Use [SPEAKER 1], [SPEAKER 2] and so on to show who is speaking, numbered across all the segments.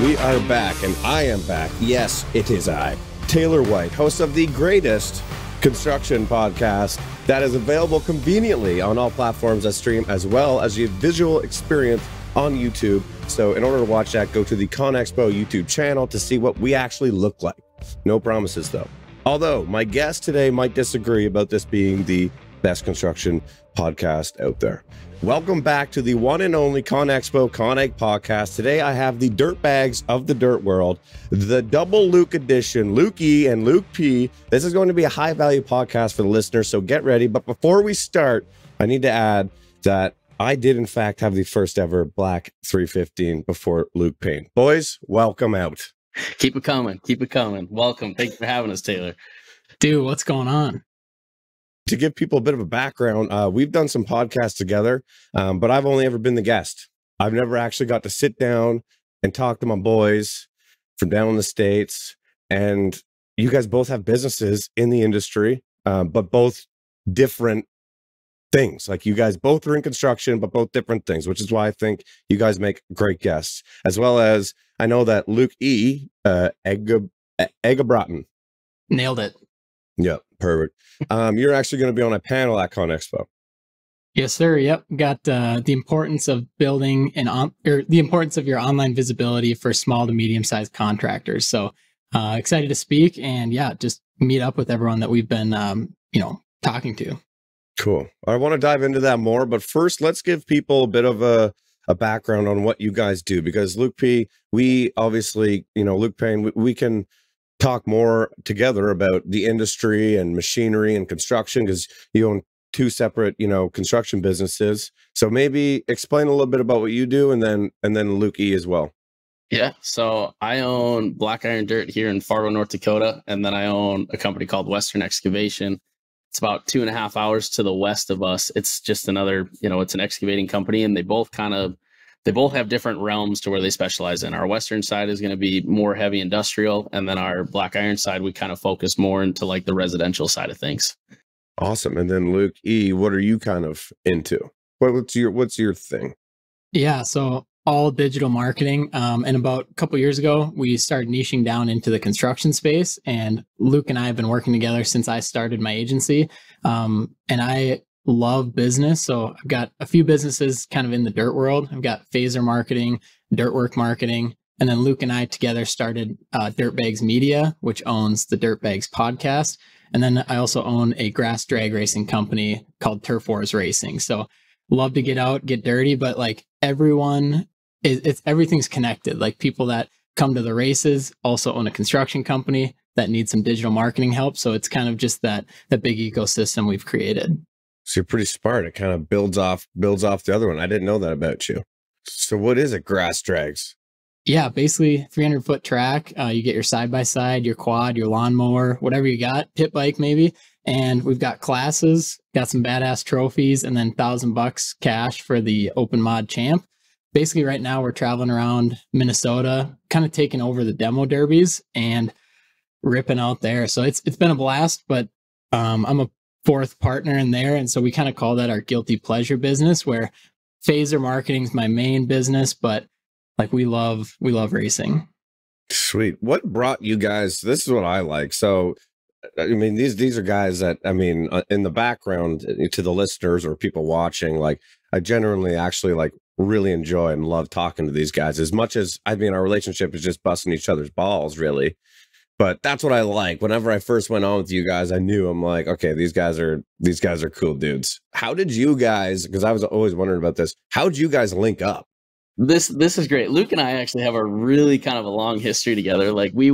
[SPEAKER 1] We are back, and I am back. Yes, it is I, Taylor White, host of the greatest construction podcast that is available conveniently on all platforms that stream, as well as the visual experience on YouTube. So in order to watch that, go to the ConExpo YouTube channel to see what we actually look like. No promises, though. Although my guest today might disagree about this being the best construction podcast out there. Welcome back to the one and only ConExpo ConEgg podcast. Today I have the dirtbags of the dirt world, the double Luke edition, Luke E and Luke P. This is going to be a high value podcast for the listeners, so get ready. But before we start, I need to add that I did in fact have the first ever black 315 before Luke Payne. Boys, welcome out.
[SPEAKER 2] Keep it coming. Keep it coming. Welcome. Thank you for having us, Taylor.
[SPEAKER 3] Dude, what's going on?
[SPEAKER 1] To give people a bit of a background, we've done some podcasts together, but I've only ever been the guest. I've never actually got to sit down and talk to my boys from down in the States. And you guys both have businesses in the industry, but both different things. Like you guys both are in construction, but both different things, which is why I think you guys make great guests. As well as I know that Luke E, Eggebraaten.
[SPEAKER 3] Nailed it.
[SPEAKER 1] Yep, perfect. You're actually going to be on a panel at ConExpo.
[SPEAKER 3] Yes, sir. Yep. Got the importance of building the importance of your online visibility for small to medium sized contractors. So excited to speak and just meet up with everyone that we've been talking to.
[SPEAKER 1] Cool. I want to dive into that more, but first let's give people a bit of a background on what you guys do, because Luke P, we obviously, Luke Payne, we can talk more together about the industry and machinery and construction, because you own two separate, construction businesses. So maybe explain a little bit about what you do, and then Luke E as well.
[SPEAKER 2] Yeah. So I own Black Iron Dirt here in Fargo, North Dakota. And then I own a company called Western Excavation. It's about 2.5 hours to the west of us. It's just another, it's an excavating company, and they both have different realms to where they specialize in. Our Western side is going to be more heavy industrial. And then our Black Iron side, we kind of focus more into like the residential side of things.
[SPEAKER 1] Awesome. And then Luke E, what are you kind of into? What's your thing?
[SPEAKER 3] Yeah. So all digital marketing. And about a couple of years ago, we started niching down into the construction space, and Luke and I have been working together since I started my agency. And I love business. So I've got a few businesses kind of in the dirt world. I've got phaser marketing, dirtwork marketing, and then Luke and I together started Dirtbags Media, which owns the Dirtbags podcast. And then I also own a grass drag racing company called Turf Wars Racing. So love to get out, get dirty, but like everything's connected. Like people that come to the races also own a construction company that needs some digital marketing help. So it's kind of just that big ecosystem we've created.
[SPEAKER 1] So you're pretty smart. It kind of builds off the other one. I didn't know that about you. So what is it? Grass drags?
[SPEAKER 3] Yeah, basically 300-foot track. You get your side-by-side, your quad, your lawnmower, whatever you got, pit bike maybe. And we've got classes, got some badass trophies, and then $1,000 cash for the open mod champ. Basically right now we're traveling around Minnesota, kind of taking over the demo derbies and ripping out there. So it's been a blast, but I'm a fourth partner in there. And so we kind of call that our guilty pleasure business, where phaser marketing is my main business, but like we love racing.
[SPEAKER 1] Sweet. What brought you guys? This is what I like. So, I mean, these are guys that, I mean, in the background to the listeners or people watching, like I generally actually like really enjoy and love talking to these guys as much as, I mean, our relationship is just busting each other's balls really. But that's what I like. Whenever I first went on with you guys, I knew I'm like, okay, these guys are cool dudes. How did you guys, because I was always wondering about this, how did you guys link up?
[SPEAKER 2] This is great. Luke and I actually have a really kind of a long history together. Like we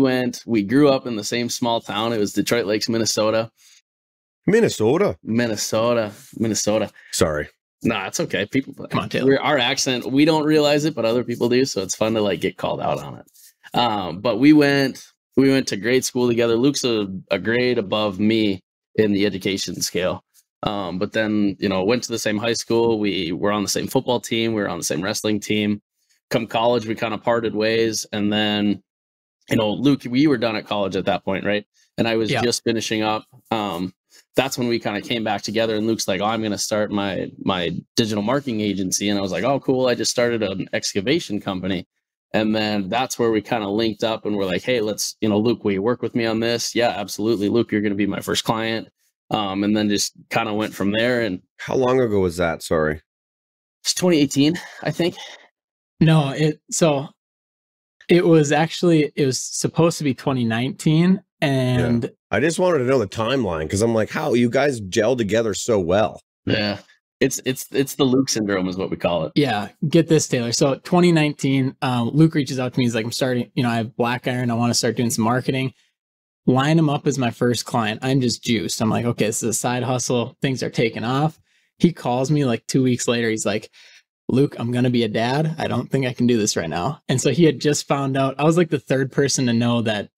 [SPEAKER 2] grew up in the same small town. It was Detroit Lakes, Minnesota.
[SPEAKER 1] Minnesota. Sorry.
[SPEAKER 2] Nah, it's okay. People,
[SPEAKER 3] come on, Taylor.
[SPEAKER 2] Our accent, we don't realize it, but other people do. So it's fun to like get called out on it. But we went to grade school together. Luke's a grade above me in the education scale. But then, went to the same high school. We were on the same football team. We were on the same wrestling team. Come college, we kind of parted ways. And then, Luke, we were done at college at that point, right? And I was just finishing up. That's when we kind of came back together, and Luke's like, oh, I'm going to start my digital marketing agency. And I was like, oh, cool. I just started an excavation company. And then that's where we kind of linked up and we're like, hey, let's, Luke, will you work with me on this? Yeah, absolutely. Luke, you're going to be my first client. And then just kind of went from there. And
[SPEAKER 1] how long ago was that? Sorry.
[SPEAKER 2] It's 2018, I think.
[SPEAKER 3] No, it was supposed to be 2019. And
[SPEAKER 1] yeah. I just wanted to know the timeline because I'm like, how you guys gel together so well.
[SPEAKER 2] Yeah. It's the Luke syndrome is what we call it.
[SPEAKER 3] Yeah. Get this, Taylor. So 2019, Luke reaches out to me. He's like, I'm starting, I have black iron. I want to start doing some marketing. Line him up as my first client. I'm just juiced. I'm like, okay, this is a side hustle. Things are taking off. He calls me like 2 weeks later. He's like, Luke, I'm going to be a dad. I don't think I can do this right now. And so he had just found out. I was like the third person to know that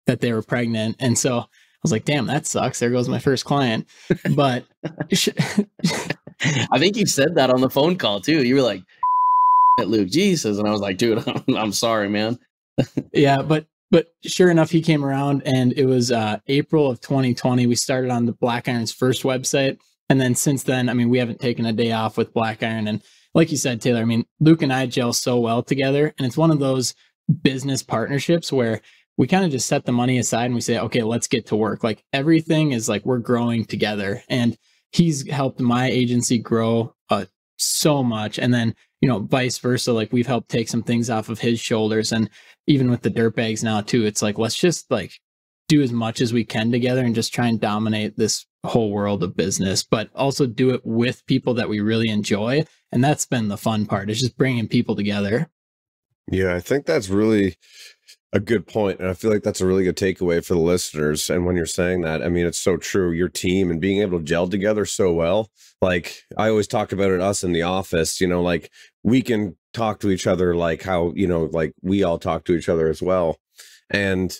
[SPEAKER 3] they were pregnant. And so I was like, damn, that sucks. There goes my first client. But
[SPEAKER 2] I think you said that on the phone call too. You were like, at Luke Jesus. And I was like, dude, I'm sorry, man.
[SPEAKER 3] Yeah. But sure enough, he came around and it was April of 2020. We started on the Black Iron's first website. And then since then, I mean, we haven't taken a day off with Black Iron. And like you said, Taylor, I mean, Luke and I gel so well together. And it's one of those business partnerships where we kind of just set the money aside and we say, okay, let's get to work. Like everything is like we're growing together. And he's helped my agency grow so much. And then, vice versa, like we've helped take some things off of his shoulders. And even with the dirt bags now too, it's like, let's just like do as much as we can together and just try and dominate this whole world of business, but also do it with people that we really enjoy. And that's been the fun part, is just bringing people together.
[SPEAKER 1] Yeah, I think that's really a good point. And I feel like that's a really good takeaway for the listeners. And when you're saying that, I mean, it's so true. Your team and being able to gel together so well. Like I always talk about it, us in the office, like we can talk to each other like how, like we all talk to each other as well. And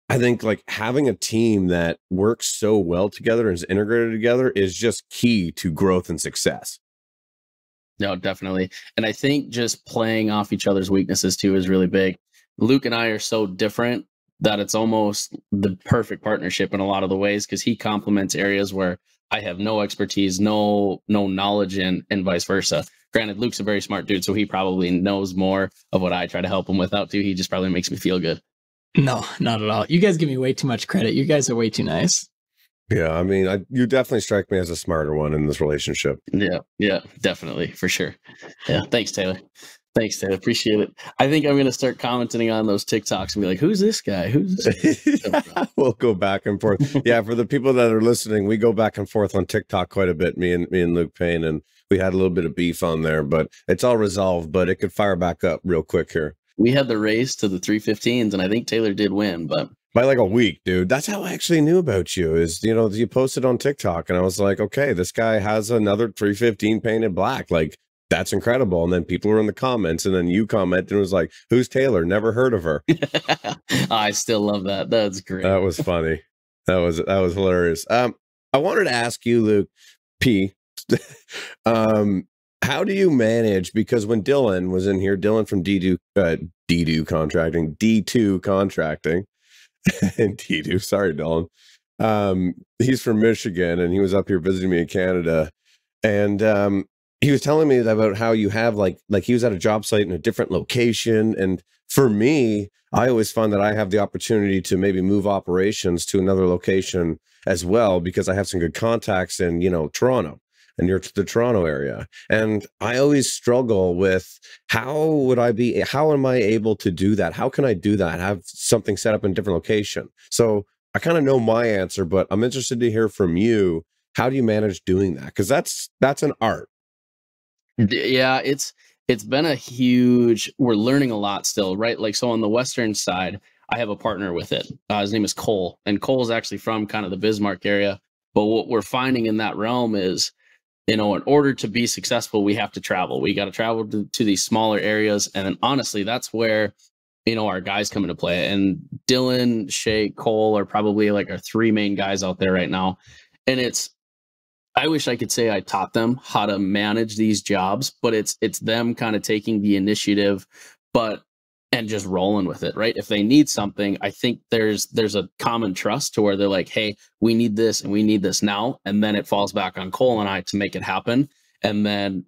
[SPEAKER 1] I think like having a team that works so well together and is integrated together is just key to growth and success.
[SPEAKER 2] No, definitely. And I think just playing off each other's weaknesses too is really big. Luke and I are so different that it's almost the perfect partnership in a lot of the ways, because he complements areas where I have no expertise, no knowledge in, and vice versa. Granted, Luke's a very smart dude, so he probably knows more of what I try to help him with out too. He just probably makes me feel good.
[SPEAKER 3] No, not at all. You guys give me way too much credit. You guys are way too nice.
[SPEAKER 1] Yeah, I mean, you definitely strike me as a smarter one in this relationship.
[SPEAKER 2] Yeah, definitely, for sure. Yeah, thanks, Taylor. Appreciate it. I think I'm going to start commenting on those TikToks and be like, who's this guy? Who's this guy?
[SPEAKER 1] We'll go back and forth. Yeah, for the people that are listening, we go back and forth on TikTok quite a bit, me and Luke Payne, and we had a little bit of beef on there, but it's all resolved, but it could fire back up real quick here.
[SPEAKER 2] We had the race to the 315s, and I think Taylor did win, but
[SPEAKER 1] by like a week, dude. That's how I actually knew about you, is, you posted on TikTok and I was like, okay, this guy has another 315 painted black. Like, that's incredible. And then people were in the comments and then you commented and was like, who's Taylor? Never heard of her.
[SPEAKER 2] I still love that. That's great.
[SPEAKER 1] That was funny. That was hilarious. I wanted to ask you, Luke P, how do you manage? Because when Dylan was in here, Dylan from D2 contracting, and D2, sorry, Dylan. He's from Michigan and he was up here visiting me in Canada. And he was telling me about how you have like he was at a job site in a different location. And for me, I always find that I have the opportunity to maybe move operations to another location as well, because I have some good contacts in, Toronto. And you're the Toronto area. And I always struggle with how am I able to do that? How can I do that? Have something set up in a different location? So I kind of know my answer, but I'm interested to hear from you. How do you manage doing that? Because that's an art.
[SPEAKER 2] Yeah, it's been a huge, we're learning a lot still, right? Like, so on the Western side, I have a partner with it. His name is Cole, and Cole's actually from kind of the Bismarck area. But what we're finding in that realm is, in order to be successful, we have to travel. We got to travel to these smaller areas. And then honestly, that's where, our guys come into play. And Dylan, Shay, Cole are probably like our three main guys out there right now. And I wish I could say I taught them how to manage these jobs, but it's them kind of taking the initiative, and just rolling with it, right? If they need something, I think there's a common trust to where they're like, hey, we need this and we need this now. And then it falls back on Cole and I to make it happen. And then,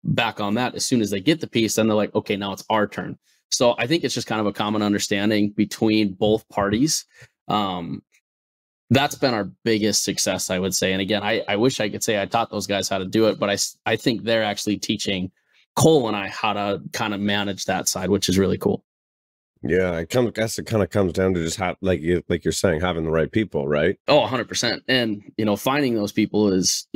[SPEAKER 2] back on that, as soon as they get the piece, then they're like, okay, now it's our turn. So I think it's just kind of a common understanding between both parties. That's been our biggest success, I would say. And again, I wish I could say I taught those guys how to do it, but I think they're actually teaching Cole and I how to kind of manage that side, which is really cool.
[SPEAKER 1] Yeah, I guess it kind of comes down to just like you're saying, having the right people, right?
[SPEAKER 2] Oh, 100%. And, finding those people is,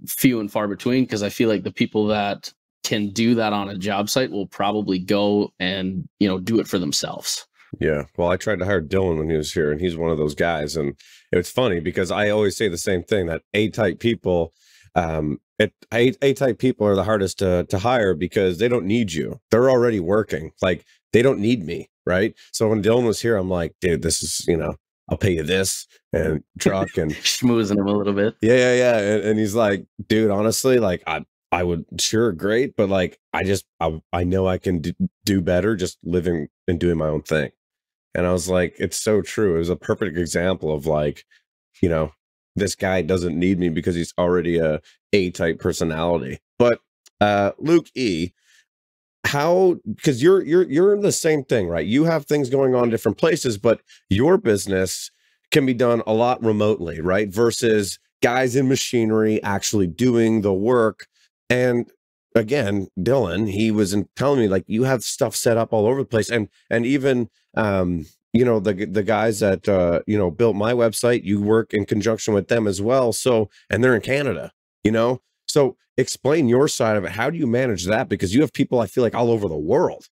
[SPEAKER 2] few and far between, because I feel like the people that can do that on a job site will probably go and, do it for themselves.
[SPEAKER 1] Yeah. Well, I tried to hire Dylan when he was here, and he's one of those guys. And it's funny because I always say the same thing, that A-type people, A-type people are the hardest to hire because they don't need you. They're already working. Like, they don't need me. Right. So when Dylan was here, I'm like, dude, this is, I'll pay you this and truck and
[SPEAKER 2] schmoozing him a little bit.
[SPEAKER 1] Yeah. And he's like, dude, honestly, like I would, sure, great. But like, I know I can do better just living and doing my own thing. And I was like, it's so true. It was a perfect example of like, this guy doesn't need me because he's already a A-type personality. But Luke E., because you're in the same thing, right? You have things going on in different places, but your business can be done a lot remotely, right? Versus guys in machinery actually doing the work. And again, Dylan, he was telling me, like, you have stuff set up all over the place. And even, the guys that, built my website, you work in conjunction with them as well. So, and they're in Canada, So explain your side of it. How do you manage that? Because you have people, I feel like, all over the world.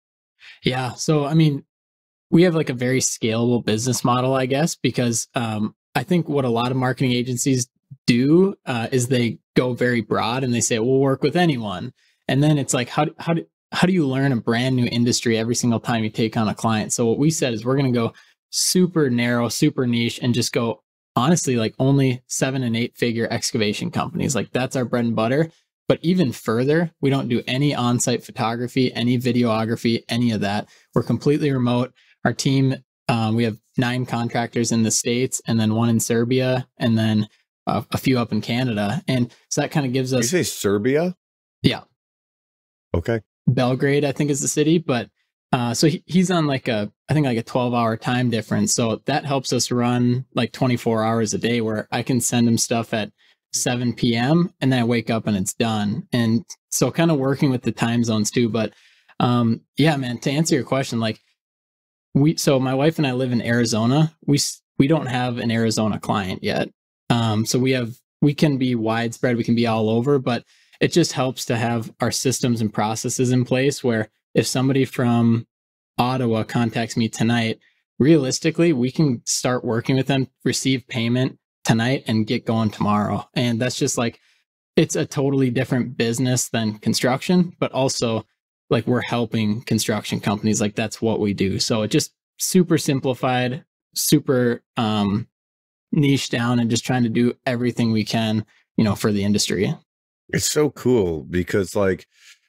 [SPEAKER 3] Yeah. So, I mean, we have like a very scalable business model, I guess, because I think what a lot of marketing agencies do is they go very broad and they say, we'll work with anyone. And then it's like, how do you learn a brand new industry every single time you take on a client? So what we said is we're going to go super narrow, super niche, and just go, honestly, like only 7 and 8 figure excavation companies. Like that's our bread and butter. But even further, we don't do any on-site photography, any videography, any of that. We're completely remote. Our team, we have 9 contractors in the States, and then 1 in Serbia, and then a few up in Canada. And so that kind of gives us...
[SPEAKER 1] You say Serbia?
[SPEAKER 3] Yeah.
[SPEAKER 1] Okay.
[SPEAKER 3] Belgrade, I think, is the city. But so he's on like a 12-hour time difference. So that helps us run like 24 hours a day, where I can send him stuff at 7 p.m. and then I wake up and it's done. And so kind of working with the time zones too. But yeah, man, to answer your question, like so my wife and I live in Arizona. We don't have an Arizona client yet. So we can be widespread, we can be all over, but it just helps to have our systems and processes in place where if somebody from Ottawa contacts me tonight, realistically, we can start working with them, receive payment tonight, and get going tomorrow. And that's just like, it's a totally different business than construction, but also like we're helping construction companies. Like that's what we do. So it just super simplified, super niche down, and just trying to do everything we can, for the industry.
[SPEAKER 1] It's so cool because like,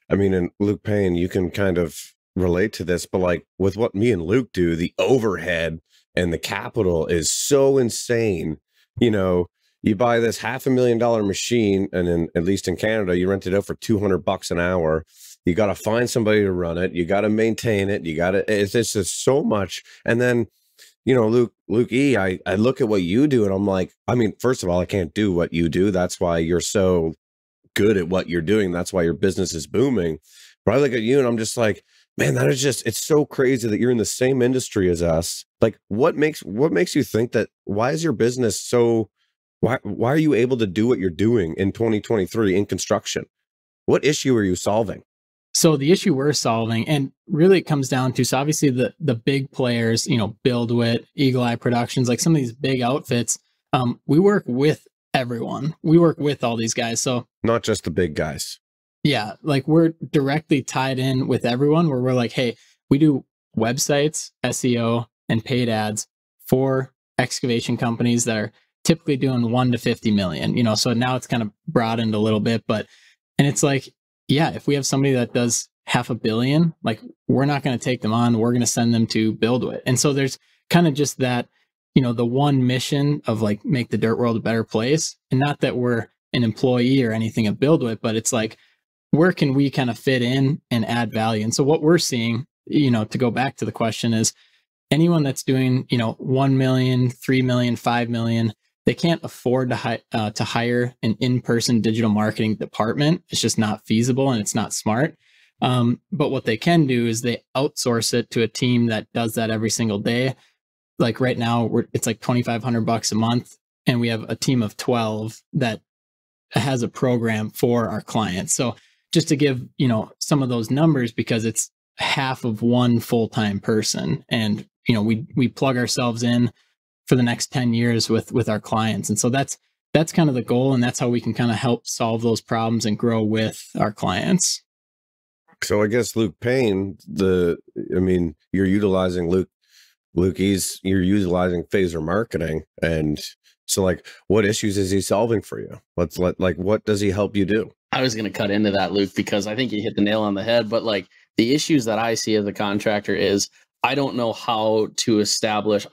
[SPEAKER 1] I mean, and Luke Payne, you can kind of relate to this, but like with what me and Luke do, the overhead and the capital is so insane. You buy this $500,000 machine, and then at least in Canada, you rent it out for $200 an hour. You got to find somebody to run it. You got to maintain it. It's just so much. And then, Luke E., I look at what you do and I'm like, I mean, first of all, I can't do what you do. That's why you're so good at what you're doing. That's why your business is booming. But I look at you and I'm just like, man, that is just, it's so crazy that you're in the same industry as us. Like what makes you think that, why is your business so, why are you able to do what you're doing in 2023 in construction? What issue are you solving?
[SPEAKER 3] So the issue we're solving, and really it comes down to, so obviously the big players, BuildWit, Eagle Eye Productions, like some of these big outfits, we work with everyone. We work with all these guys. So
[SPEAKER 1] not just the big guys.
[SPEAKER 3] Yeah. Like we're directly tied in with everyone, where we're like, hey, we do websites, SEO, and paid ads for excavation companies that are typically doing 1 to 50 million, so now it's kind of broadened a little bit, and it's like, yeah, if we have somebody that does $500 million, like we're not going to take them on. We're going to send them to BuildWit. And so there's kind of just that, the one mission of like make the dirt world a better place. And not that we're an employee or anything of BuildWit, but it's like, where can we kind of fit in and add value? And so what we're seeing to go back to the question is anyone that's doing, 1 million, 3 million, 5 million, they can't afford to hire an in-person digital marketing department. It's just not feasible and it's not smart. But what they can do is they outsource it to a team that does that every single day. Like right now, it's like $2,500 a month, and we have a team of 12 that has a program for our clients. So just to give, some of those numbers, because it's half of one full-time person, and we plug ourselves in for the next 10 years with our clients. And so that's kind of the goal, and that's how we can kind of help solve those problems and grow with our clients.
[SPEAKER 1] So I guess Luke Payne, you're utilizing you're utilizing phaser marketing. And so like, what issues is he solving for you? What does he help you do?
[SPEAKER 2] I was going to cut into that, Luke, because I think you hit the nail on the head. But like the issues that I see as a contractor is I don't know how to establish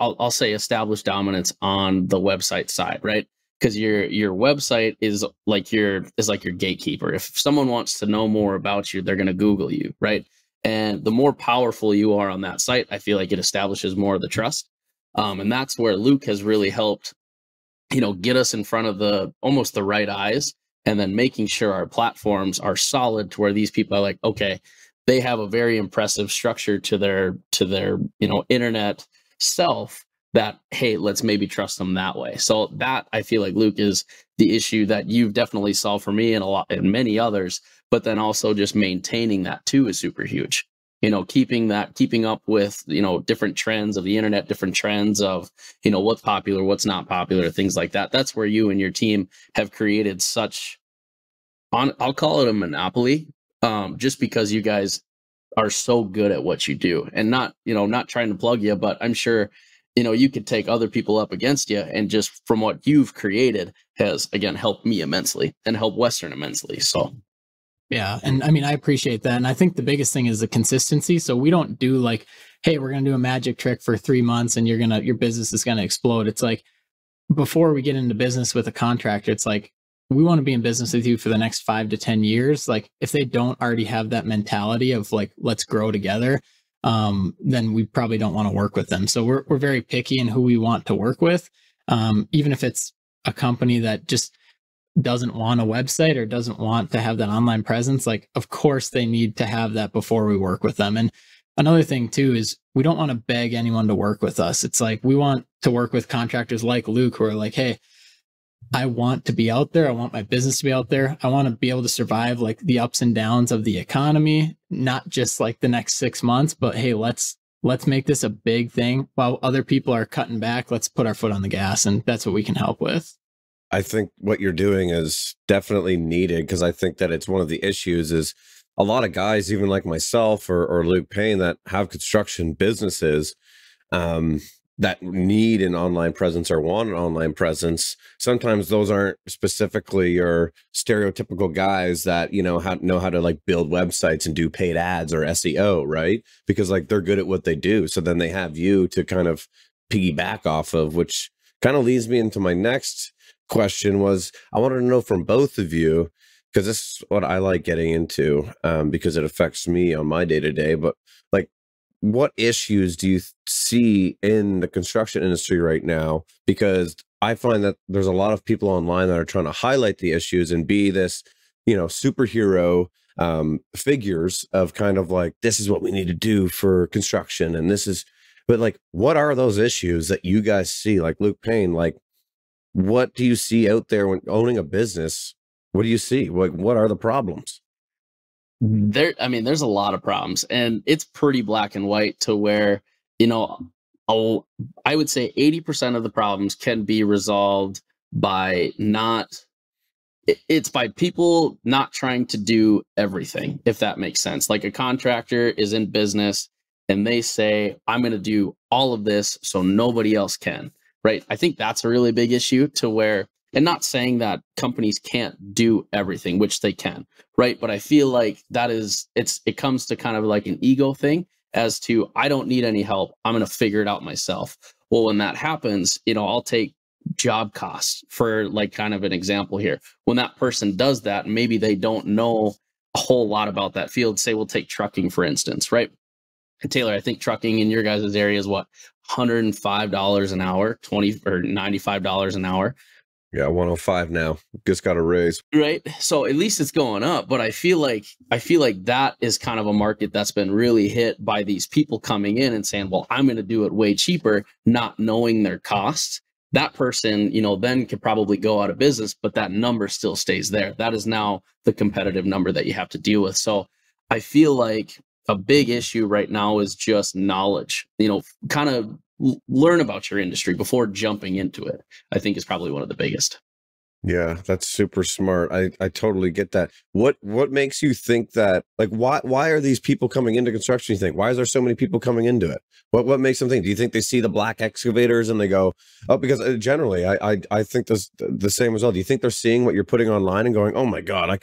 [SPEAKER 2] dominance on the website side, right? Because your website is like your gatekeeper. If someone wants to know more about you, they're going to Google you, right? And the more powerful you are on that site, I feel like it establishes more of the trust. And that's where Luke has really helped, get us in front of almost the right eyes, and then making sure our platforms are solid to where these people are like, okay, they have a very impressive structure to their internet self that, hey, let's maybe trust them that way. So that, I feel like, Luke, is the issue that you've definitely solved for me and many others, but then also just maintaining that too is super huge. Keeping up with, different trends of the internet, different trends of, what's popular, what's not popular, things like that. That's where you and your team have created I'll call it a monopoly, just because you guys are so good at what you do, and not trying to plug you, but I'm sure, you could take other people up against you, and just from what you've created has, again, helped me immensely and helped Western immensely. So.
[SPEAKER 3] Yeah. And I appreciate that. And I think the biggest thing is the consistency. So we don't do like, hey, we're going to do a magic trick for 3 months and your business is going to explode. It's like, before we get into business with a contractor, it's like, we want to be in business with you for the next 5 to 10 years. Like if they don't already have that mentality of like, let's grow together, then we probably don't want to work with them. So we're very picky in who we want to work with. Even if it's a company that just doesn't want a website or doesn't want to have that online presence, like of course they need to have that before we work with them. And another thing too is we don't want to beg anyone to work with us. It's like we want to work with contractors like Luke who are like, hey, I want to be out there. I want my business to be out there. I want to be able to survive like the ups and downs of the economy, not just like the next 6 months, but hey, let's make this a big thing while other people are cutting back. Let's put our foot on the gas, and that's what we can help with.
[SPEAKER 1] I think what you're doing is definitely needed, because I think that it's one of the issues is a lot of guys, even like myself or Luke Payne, that have construction businesses that need an online presence or want an online presence. Sometimes those aren't specifically your stereotypical guys that, know how to like build websites and do paid ads or SEO, right? Because like they're good at what they do. So then they have you to kind of piggyback off of, which kind of leads me into my next question. Was I wanted to know from both of you, because this is what I like getting into, because it affects me on my day-to-day, but like, what issues do you see in the construction industry right now? Because I find that there's a lot of people online that are trying to highlight the issues and be this, superhero figures of kind of like, this is what we need to do for construction. And but like, what are those issues that you guys see? Like Luke Payne, like, what do you see out there when owning a business? What do you see? What are the problems?
[SPEAKER 2] There's a lot of problems, and it's pretty black and white to where, I would say 80% of the problems can be resolved by it's by people not trying to do everything, if that makes sense. Like a contractor is in business and they say, I'm going to do all of this so nobody else can. Right. I think that's a really big issue to where, and not saying that companies can't do everything, which they can. Right. But I feel like it comes to kind of like an ego thing as to, I don't need any help. I'm going to figure it out myself. Well, when that happens, I'll take job costs for like kind of an example here. When that person does that, maybe they don't know a whole lot about that field. Say we'll take trucking, for instance. Right. Taylor, I think trucking in your guys' area is what, $105 an hour, 20 or $95 an hour.
[SPEAKER 1] Yeah, 105 now. Just got a raise.
[SPEAKER 2] Right. So at least it's going up. But I feel like that is kind of a market that's been really hit by these people coming in and saying, well, I'm going to do it way cheaper, not knowing their costs. That person, then could probably go out of business, but that number still stays there. That is now the competitive number that you have to deal with. So I feel like a big issue right now is just knowledge, kind of learn about your industry before jumping into it, I think is probably one of the biggest.
[SPEAKER 1] Yeah, that's super smart. I totally get that. What makes you think that, like, why are these people coming into construction, you think? Why is there so many people coming into it? What makes them think? Do you think they see the black excavators and they go, oh, because generally I think the same as well. Do you think they're seeing what you're putting online and going, oh my God,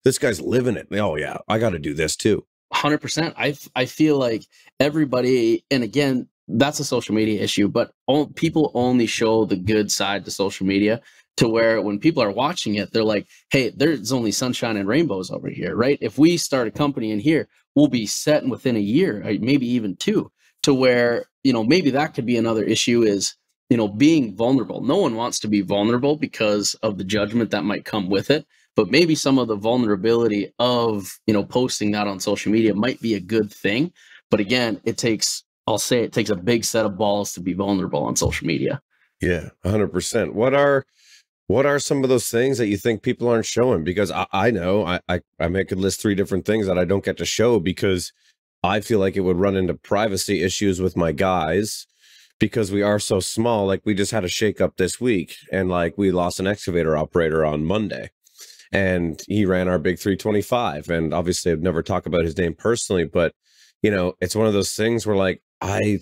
[SPEAKER 1] this guy's living it. Oh yeah, I got to do this too.
[SPEAKER 2] 100%. I feel like everybody, and again, that's a social media issue, but people only show the good side to social media, to where when people are watching it, they're like, hey, there's only sunshine and rainbows over here, right? If we start a company in here, we'll be set within a year, maybe even 2, to where, maybe that could be another issue is, being vulnerable. No one wants to be vulnerable because of the judgment that might come with it. But maybe some of the vulnerability of, posting that on social media might be a good thing. But again, it takes a big set of balls to be vulnerable on social media.
[SPEAKER 1] Yeah, 100%. What are some of those things that you think people aren't showing? Because I know I could list 3 different things that I don't get to show because I feel like it would run into privacy issues with my guys because we are so small. Like, we just had a shakeup this week, and like, we lost an excavator operator on Monday, and he ran our big 325. And obviously I've never talked about his name personally, but it's one of those things where, like, I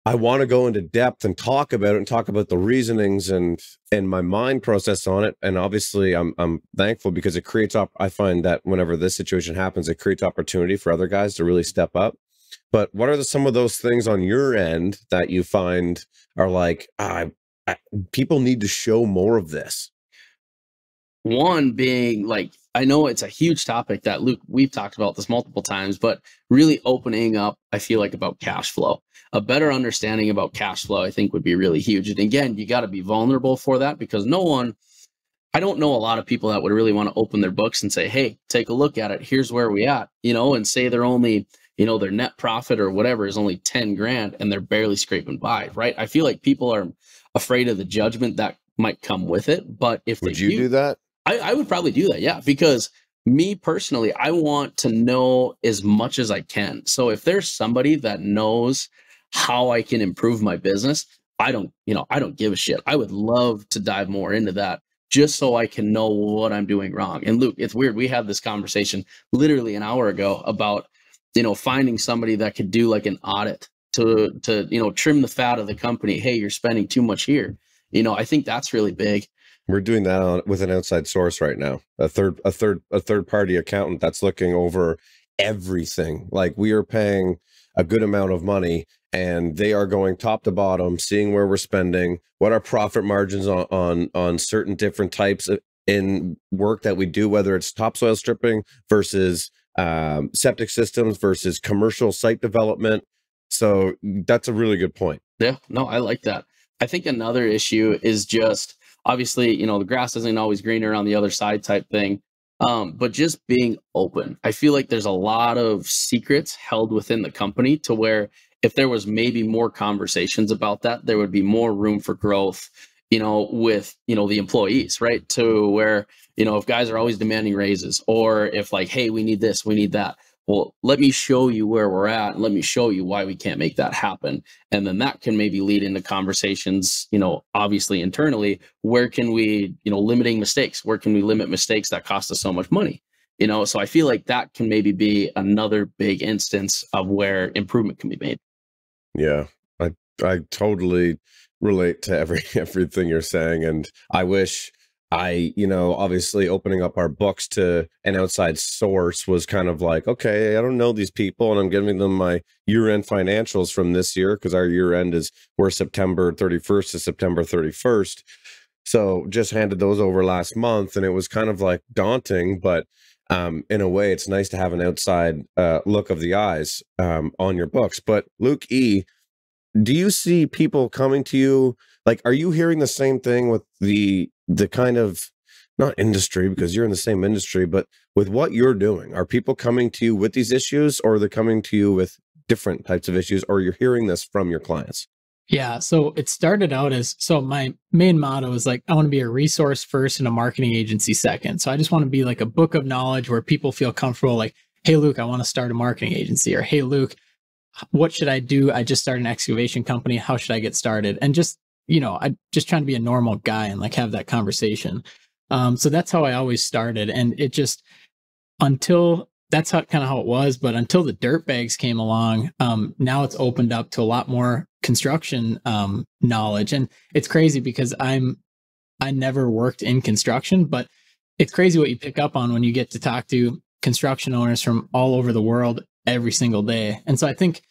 [SPEAKER 1] want to go into depth and talk about it and talk about the reasonings and my mind process on it. And obviously I'm thankful because it creates I find that whenever this situation happens, it creates opportunity for other guys to really step up. But what are some of those things on your end that you find are like, people need to show more of this?
[SPEAKER 2] One being, like, I know it's a huge topic that, Luke, we've talked about this multiple times, but really opening up, I feel like, about cash flow. A better understanding about cash flow, I think, would be really huge. And again, you got to be vulnerable for that, because I don't know a lot of people that would really want to open their books and say, hey, take a look at it. Here's where we at, and say they're only, their net profit or whatever is only 10 grand and they're barely scraping by, right? I feel like people are afraid of the judgment that might come with it. But if
[SPEAKER 1] would you do that?
[SPEAKER 2] I would probably do that, yeah, because me personally, I want to know as much as I can. So if there's somebody that knows how I can improve my business, I don't give a shit. I would love to dive more into that just so I can know what I'm doing wrong. And Luke, it's weird. We had this conversation literally an hour ago about, finding somebody that could do like an audit to trim the fat of the company. Hey, you're spending too much here. I think that's really big.
[SPEAKER 1] We're doing that with an outside source right now, a third party accountant that's looking over everything. Like, we are paying a good amount of money, and they are going top to bottom, seeing where we're spending, what our profit margins on certain different types in work that we do, whether it's topsoil stripping versus septic systems versus commercial site development. So that's a really good point.
[SPEAKER 2] Yeah, no, I like that. I think another issue is just, obviously, the grass isn't always greener on the other side type thing. But just being open. I feel like there's a lot of secrets held within the company, to where if there was maybe more conversations about that, there would be more room for growth, with, the employees, right? To where, if guys are always demanding raises, or if like, hey, we need this, we need that. Well, let me show you where we're at, and let me show you why we can't make that happen. And then that can maybe lead into conversations, obviously internally, where can we, limiting mistakes, where can we limit mistakes that cost us so much money? So I feel like that can maybe be another big instance of where improvement can be made.
[SPEAKER 1] Yeah, I totally relate to everything you're saying. And I wish obviously opening up our books to an outside source was kind of like, okay, I don't know these people, and I'm giving them my year-end financials from this year, because our year-end we're September 31st to September 31st. So just handed those over last month, and it was kind of like daunting. But in a way, it's nice to have an outside look of the eyes on your books. But Luke E., do you see people coming to you? Like, are you hearing the same thing with the kind of, not industry, because you're in the same industry, but with what you're doing? Are people coming to you with these issues, or are they coming to you with different types of issues, or you're hearing this from your clients?
[SPEAKER 3] Yeah. So it started out as, so my main motto is like, I want to be a resource first and a marketing agency second. So I just want to be like a book of knowledge where people feel comfortable, like, hey, Luke, I want to start a marketing agency, or hey, Luke, what should I do? I just started an excavation company. How should I get started? And just, I just trying to be a normal guy and like have that conversation. So that's how I always started. And it just, that's how kind of how it was. But until the dirt bags came along, now it's opened up to a lot more construction knowledge. And it's crazy because I never worked in construction, but it's crazy what you pick up on when you get to talk to construction owners from all over the world every single day. And so I think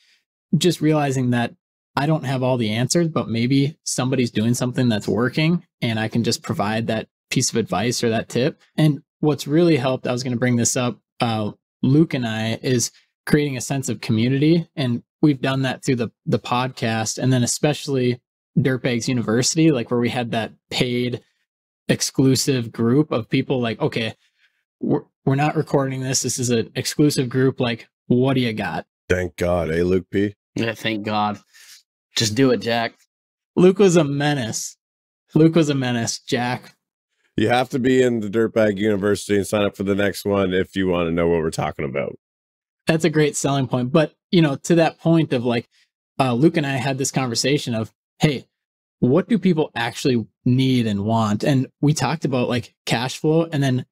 [SPEAKER 3] just realizing that I don't have all the answers, but maybe somebody's doing something that's working and I can just provide that piece of advice or that tip. And what's really helped, I was going to bring this up, Luke and I, is creating a sense of community. And we've done that through the podcast, and then especially Dirtbags University, like where we had that paid exclusive group of people like, okay, we're not recording this. This is an exclusive group. Like, what do you got?
[SPEAKER 1] Thank God, eh, Luke P?
[SPEAKER 2] Yeah, thank God. Just do it, Jack.
[SPEAKER 3] Luke was a menace. Jack.
[SPEAKER 1] You have to be in the Dirtbag University and sign up for the next one if you want to know what we're talking about.
[SPEAKER 3] That's a great selling point. But, to that point of like, Luke and I had this conversation of, hey, what do people actually need and want? And we talked about like cash flow, and then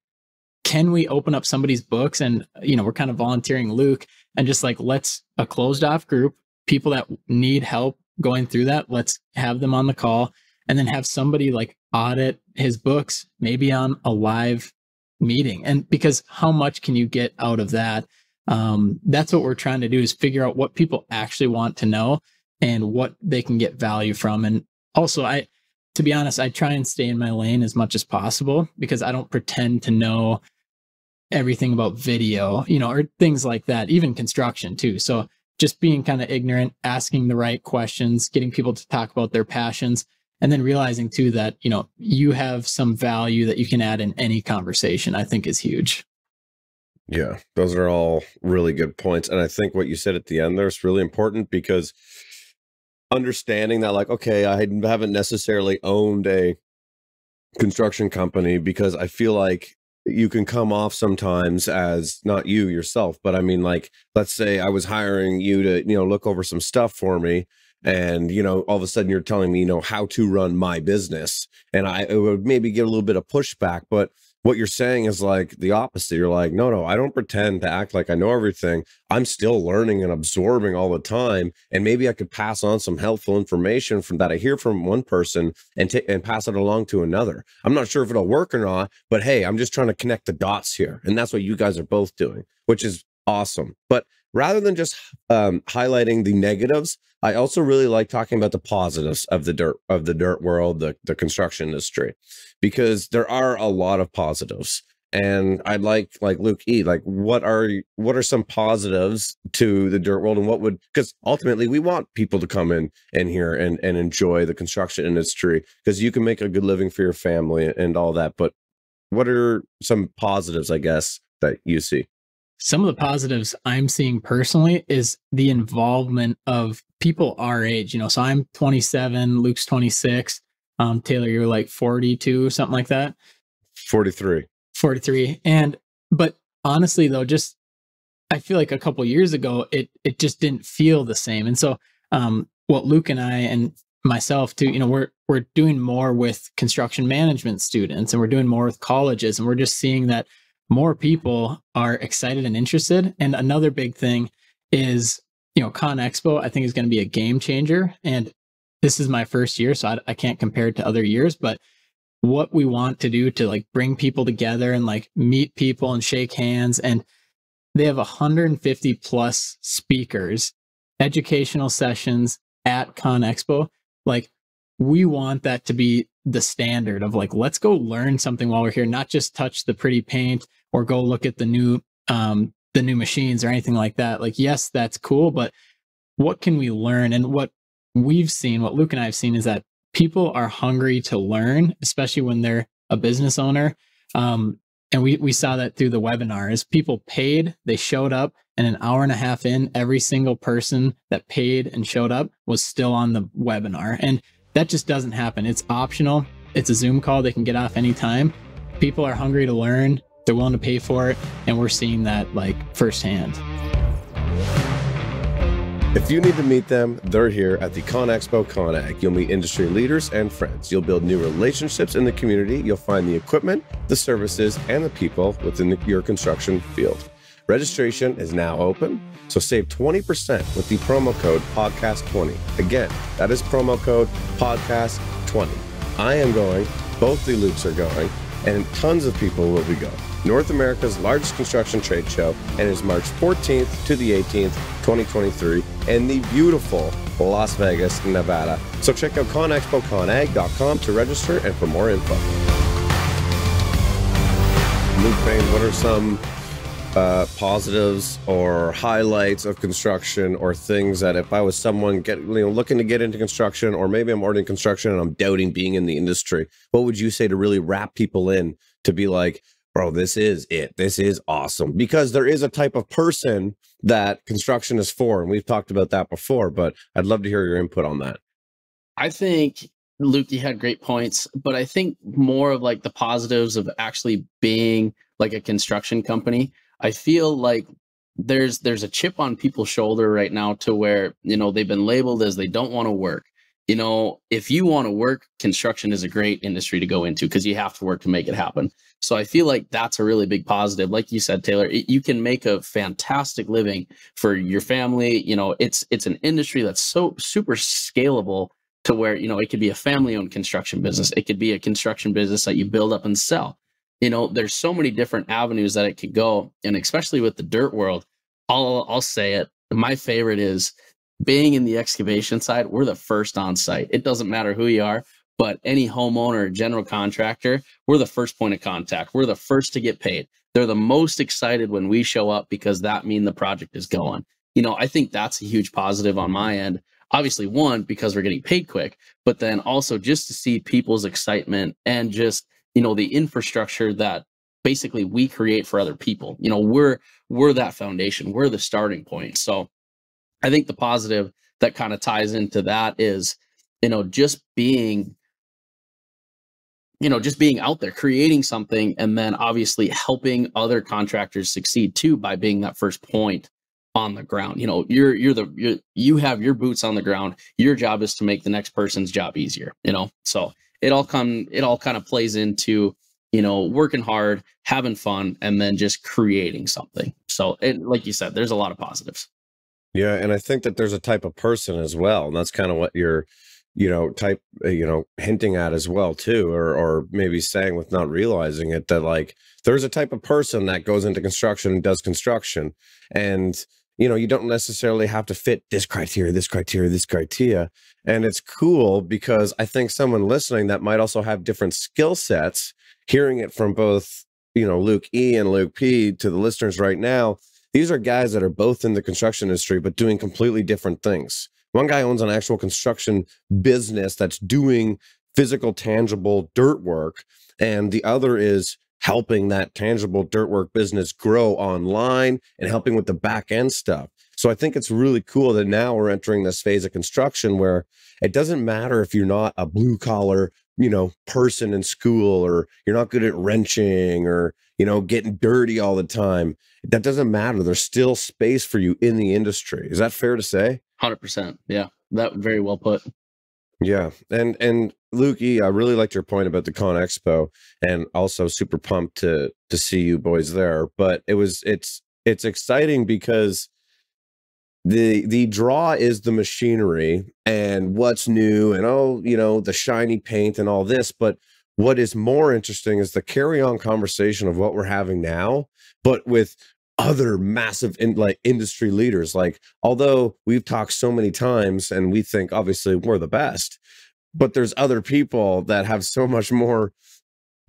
[SPEAKER 3] can we open up somebody's books? And, we're kind of volunteering Luke and just like, let's a closed off group, people that need help going through that. Let's have them on the call, and then have somebody like audit his books, maybe on a live meeting. And because how much can you get out of that? That's what we're trying to do, is figure out what people actually want to know and what they can get value from. And also, to be honest, I try and stay in my lane as much as possible, because I don't pretend to know everything about video, or things like that, even construction too. So just being kind of ignorant, asking the right questions, getting people to talk about their passions, and then realizing too that, you have some value that you can add in any conversation, I think is huge.
[SPEAKER 1] Yeah, those are all really good points. And I think what you said at the end there is really important, because understanding that, like, okay, I haven't necessarily owned a construction company, because I feel like you can come off sometimes as not you yourself, but I mean, like, let's say I was hiring you to, look over some stuff for me. And, all of a sudden you're telling me, how to run my business. And it would maybe get a little bit of pushback, but what you're saying is like the opposite. You're like, no, I don't pretend to act like I know everything. I'm still learning and absorbing all the time. And maybe I could pass on some helpful information from that I hear from one person and pass it along to another. I'm not sure if it'll work or not, but hey, I'm just trying to connect the dots here. And that's what you guys are both doing, which is awesome. But rather than just highlighting the negatives, I also really like talking about the positives of the dirt world, the construction industry, because there are a lot of positives. And I'd like Luke E., like, what are some positives to the dirt world, and because ultimately we want people to come in here and enjoy the construction industry, because you can make a good living for your family and all that. But what are some positives, I guess, that you see?
[SPEAKER 3] Some of the positives I'm seeing personally is the involvement of people our age. So I'm 27, Luke's 26. Taylor, you're like 42, something like that.
[SPEAKER 1] 43.
[SPEAKER 3] But honestly though, just, I feel like a couple years ago, it just didn't feel the same. And so, what Luke and I and myself too, we're doing more with construction management students, and we're doing more with colleges, and we're just seeing that more people are excited and interested. And another big thing is, Con Expo, I think, is going to be a game changer. And this is my first year, so I can't compare it to other years, but what we want to do to like bring people together and like meet people and shake hands. And they have 150 plus speakers, educational sessions at Con Expo. Like, we want that to be the standard of like, let's go learn something while we're here, not just touch the pretty paint or go look at the new machines or anything like that. Like, yes, that's cool, but what can we learn? And what we've seen, what Luke and I have seen, is that people are hungry to learn, especially when they're a business owner. And we saw that through the webinar. As people paid, they showed up, and an hour and a half in, every single person that paid and showed up was still on the webinar. And that just doesn't happen. It's optional. It's a Zoom call. They can get off anytime. People are hungry to learn. They're willing to pay for it. And we're seeing that like firsthand.
[SPEAKER 1] If you need to meet them, they're here at the ConExpo ConAg. You'll meet industry leaders and friends. You'll build new relationships in the community. You'll find the equipment, the services, and the people within your construction field. Registration is now open, so save 20% with the promo code PODCAST20. Again, that is promo code PODCAST20. I am going, both the Lukes are going, and tons of people will be going. North America's largest construction trade show, and is March 14th to the 18th, 2023, in the beautiful Las Vegas, Nevada. So check out conexpoconag.com to register and for more info. Luke Payne, what are some positives or highlights of construction, or things that if I was someone looking to get into construction, or maybe I'm already in construction and I'm doubting being in the industry, what would you say to really wrap people in to be like, bro, this is it. This is awesome? Because there is a type of person that construction is for, and we've talked about that before, but I'd love to hear your input on that.
[SPEAKER 2] I think, Luke, you had great points, but I think more of like the positives of actually being like a construction company. I feel like there's a chip on people's shoulder right now to where, they've been labeled as they don't want to work. If you want to work, construction is a great industry to go into because you have to work to make it happen. So I feel like that's a really big positive. Like you said, Taylor, you can make a fantastic living for your family. It's an industry that's so super scalable to where, it could be a family-owned construction business. It could be a construction business that you build up and sell. There's so many different avenues that it could go. And especially with the dirt world, I'll say it. My favorite is being in the excavation side. We're the first on site. It doesn't matter who you are, but any homeowner or general contractor, we're the first point of contact. We're the first to get paid. They're the most excited when we show up because that means the project is going. I think that's a huge positive on my end. Obviously, one, because we're getting paid quick, but then also just to see people's excitement and just, the infrastructure that basically we create for other people. We're that foundation. We're the starting point. So I think the positive that kind of ties into that is, just being out there creating something, and then obviously helping other contractors succeed too by being that first point on the ground. You have your boots on the ground. Your job is to make the next person's job easier. So it all kind of plays into working hard, having fun, and then just creating something. So like you said, there's a lot of positives.
[SPEAKER 1] Yeah, and I think that there's a type of person as well, and that's kind of what you're hinting at as well too, or maybe saying with not realizing it, that like there's a type of person that goes into construction and does construction, and you don't necessarily have to fit this criteria, this criteria, this criteria. And it's cool because I think someone listening that might also have different skill sets, hearing it from both Luke E and Luke P to the listeners right now, these are guys that are both in the construction industry but doing completely different things. One guy owns an actual construction business that's doing physical, tangible dirt work, and the other is helping that tangible dirt work business grow online and helping with the back end stuff. So I think it's really cool that now we're entering this phase of construction where it doesn't matter if you're not a blue collar, person in school, or you're not good at wrenching, or, getting dirty all the time. That doesn't matter. There's still space for you in the industry. Is that fair to say?
[SPEAKER 2] 100%. Yeah, that very well put.
[SPEAKER 1] Yeah. And Luke E, I really liked your point about the Con Expo, and also super pumped to see you boys there. But it's exciting because the draw is the machinery and what's new and the shiny paint and all this. But what is more interesting is the carry-on conversation of what we're having now, but with other massive industry leaders. Like, although we've talked so many times and we think obviously we're the best, but there's other people that have so much more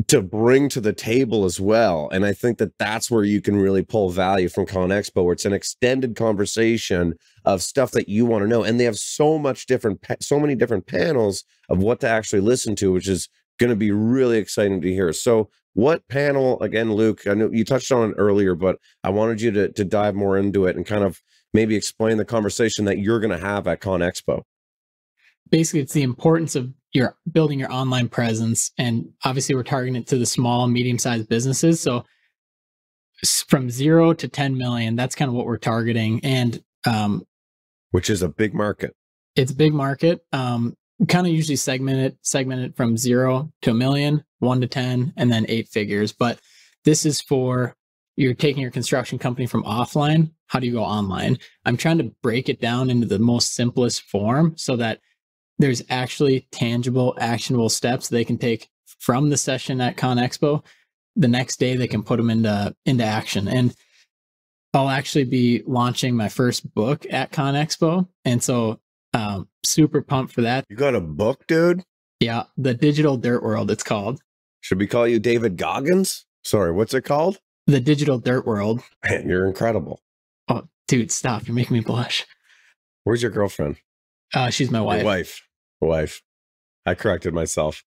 [SPEAKER 1] to bring to the table as well. And I think that that's where you can really pull value from ConExpo, where it's an extended conversation of stuff that you want to know. And they have so many different panels of what to actually listen to, which is going to be really exciting to hear. So what panel, again, Luke, I know you touched on it earlier, but I wanted you to dive more into it and kind of maybe explain the conversation that you're going to have at ConExpo.
[SPEAKER 3] Basically, it's the importance of your building your online presence. And obviously we're targeting it to the small, medium-sized businesses. So from 0 to 10 million, that's kind of what we're targeting. And
[SPEAKER 1] which is a big market.
[SPEAKER 3] It's a big market. We kind of usually segment it from 0 to a million, 1 to 10, and then 8 figures. But this is for you're taking your construction company from offline. How do you go online? I'm trying to break it down into the most simplest form so that there's actually tangible, actionable steps they can take from the session at ConExpo. The next day, they can put them into action. And I'll actually be launching my first book at ConExpo. And so super pumped for that.
[SPEAKER 1] You got a book, dude?
[SPEAKER 3] Yeah, The Digital Dirt World, it's called.
[SPEAKER 1] Should we call you David Goggins? Sorry, what's it called?
[SPEAKER 3] The Digital Dirt World.
[SPEAKER 1] Man, you're incredible.
[SPEAKER 3] Oh, dude, stop. You're making me blush.
[SPEAKER 1] Where's your girlfriend?
[SPEAKER 3] She's my wife.
[SPEAKER 1] Your wife. I corrected myself.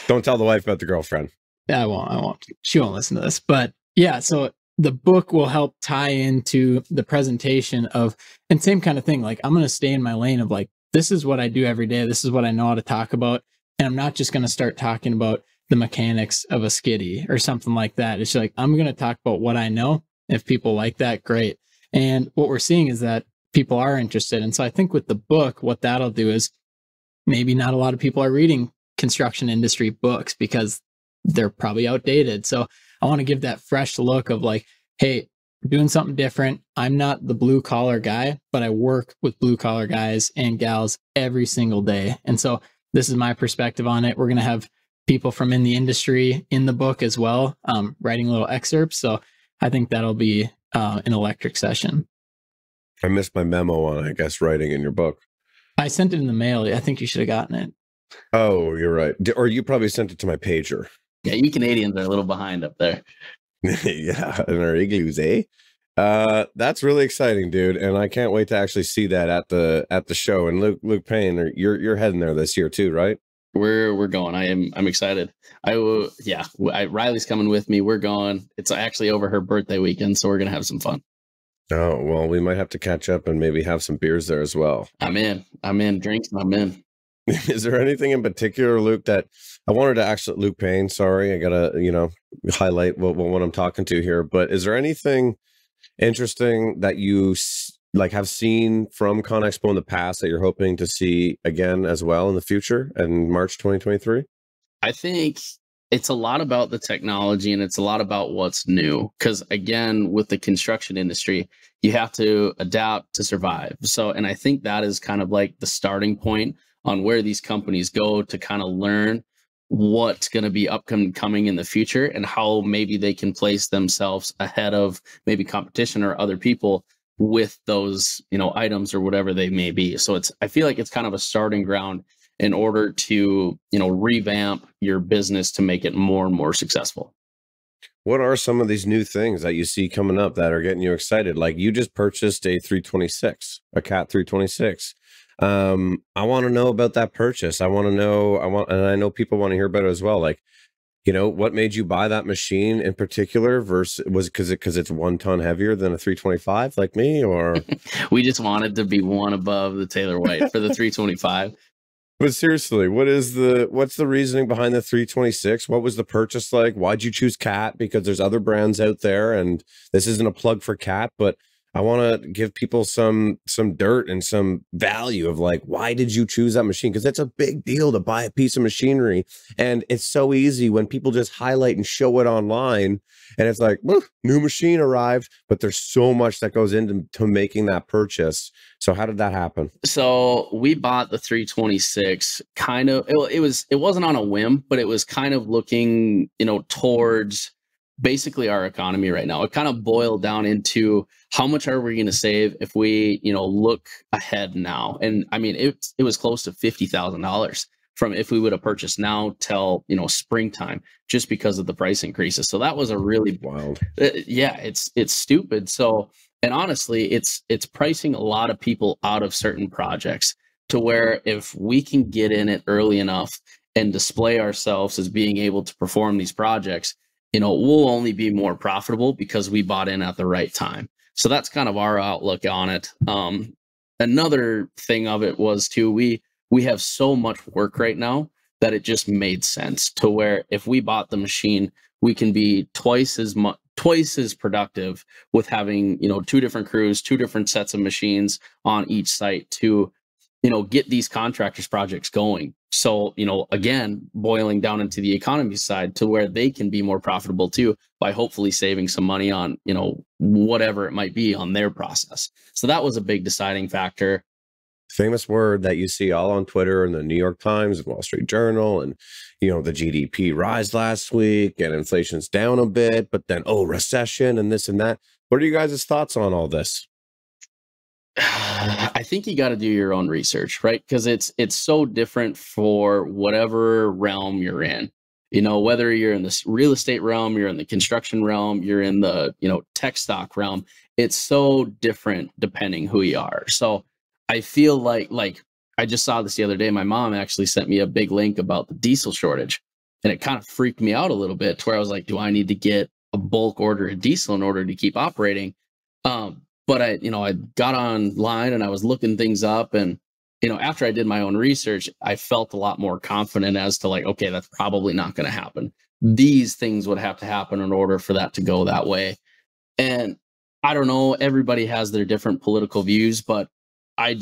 [SPEAKER 1] Don't tell the wife about the girlfriend.
[SPEAKER 3] Yeah, I won't. She won't listen to this. But yeah, so the book will help tie into the presentation of, and same kind of thing. Like, I'm going to stay in my lane of like, this is what I do every day. This is what I know how to talk about. And I'm not just going to start talking about the mechanics of a skiddy or something like that. It's like, I'm going to talk about what I know. If people like that, great. And what we're seeing is that people are interested. And so I think with the book, what that'll do is maybe not a lot of people are reading construction industry books because they're probably outdated. So I want to give that fresh look of like, hey, we're doing something different. I'm not the blue collar guy, but I work with blue collar guys and gals every single day. And so this is my perspective on it. We're going to have people from in the industry in the book as well, writing little excerpts. So I think that'll be an electric session.
[SPEAKER 1] I missed my memo on, I guess, writing in your book.
[SPEAKER 3] I sent it in the mail. I think you should have gotten it.
[SPEAKER 1] Oh, you're right. Or you probably sent it to my pager.
[SPEAKER 2] Yeah, you Canadians are a little behind up there.
[SPEAKER 1] Yeah, in our igloos, eh? That's really exciting, dude, and I can't wait to actually see that at the show. And Luke Payne, you're heading there this year too, right?
[SPEAKER 2] We're going. I'm excited. Riley's coming with me. We're going. It's actually over her birthday weekend, so we're gonna have some fun.
[SPEAKER 1] Oh, well, we might have to catch up and maybe have some beers there as well.
[SPEAKER 2] I'm in. Drinks, I'm in.
[SPEAKER 1] Is there anything in particular, Luke, that I wanted to actually, Luke Payne, sorry, I gotta, highlight what I'm talking to here, but is there anything interesting that you have seen from ConExpo in the past that you're hoping to see again as well in the future in March 2023?
[SPEAKER 2] I think it's a lot about the technology and it's a lot about what's new. Because again, with the construction industry, you have to adapt to survive. So, and I think that is kind of like the starting point on where these companies go to kind of learn what's going to be upcoming in the future and how maybe they can place themselves ahead of maybe competition or other people with those, items or whatever they may be. So I feel like it's kind of a starting ground in order to, revamp your business to make it more and more successful.
[SPEAKER 1] What are some of these new things that you see coming up that are getting you excited? Like you just purchased a Cat 326. I want to know about that purchase. And I know people want to hear about it as well. Like, what made you buy that machine in particular was it because it's 1 ton heavier than a 325 like me, or?
[SPEAKER 2] We just wanted to be one above the Taylor White for the 325.
[SPEAKER 1] But seriously, what's the reasoning behind the 326? What was the purchase like? Why'd you choose Cat? Because there's other brands out there, and this isn't a plug for Cat, but I want to give people some dirt and some value of like, why did you choose that machine? Because it's a big deal to buy a piece of machinery. And it's so easy when people just highlight and show it online. And it's like, new machine arrived. But there's so much that goes into making that purchase. So how did that happen?
[SPEAKER 2] So we bought the 326 kind of, it wasn't on a whim, but it was kind of looking, towards basically our economy right now. It kind of boiled down into how much are we going to save if we, look ahead now? And I mean, it was close to $50,000 from if we would have purchased now till, springtime, just because of the price increases. So that was a really
[SPEAKER 1] Wild.
[SPEAKER 2] Yeah, it's stupid. So, and honestly, it's pricing a lot of people out of certain projects, to where if we can get in it early enough and display ourselves as being able to perform these projects, we'll only be more profitable because we bought in at the right time. So that's kind of our outlook on it. Another thing of it was too, we have so much work right now that it just made sense, to where if we bought the machine, we can be twice as productive with having, 2 different crews, 2 different sets of machines on each site to, get these contractors projects going. So, again, boiling down into the economy side, to where they can be more profitable too, by hopefully saving some money on, whatever it might be on their process. So that was a big deciding factor.
[SPEAKER 1] Famous word that you see all on Twitter and the New York Times and Wall Street Journal, and the GDP rise last week and inflation's down a bit, but then recession and this and that. What are you guys' thoughts on all this?
[SPEAKER 2] I think you got to do your own research, right? Because it's so different for whatever realm you're in. Whether you're in this real estate realm, you're in the construction realm, you're in the tech stock realm, it's so different depending who you are. So I feel like I just saw this the other day. My mom actually sent me a big link about the diesel shortage, and it kind of freaked me out a little bit, to where I was like, do I need to get a bulk order of diesel in order to keep operating? But I got online and I was looking things up, and, after I did my own research, I felt a lot more confident as to okay, that's probably not going to happen. These things would have to happen in order for that to go that way. And I don't know, everybody has their different political views, but I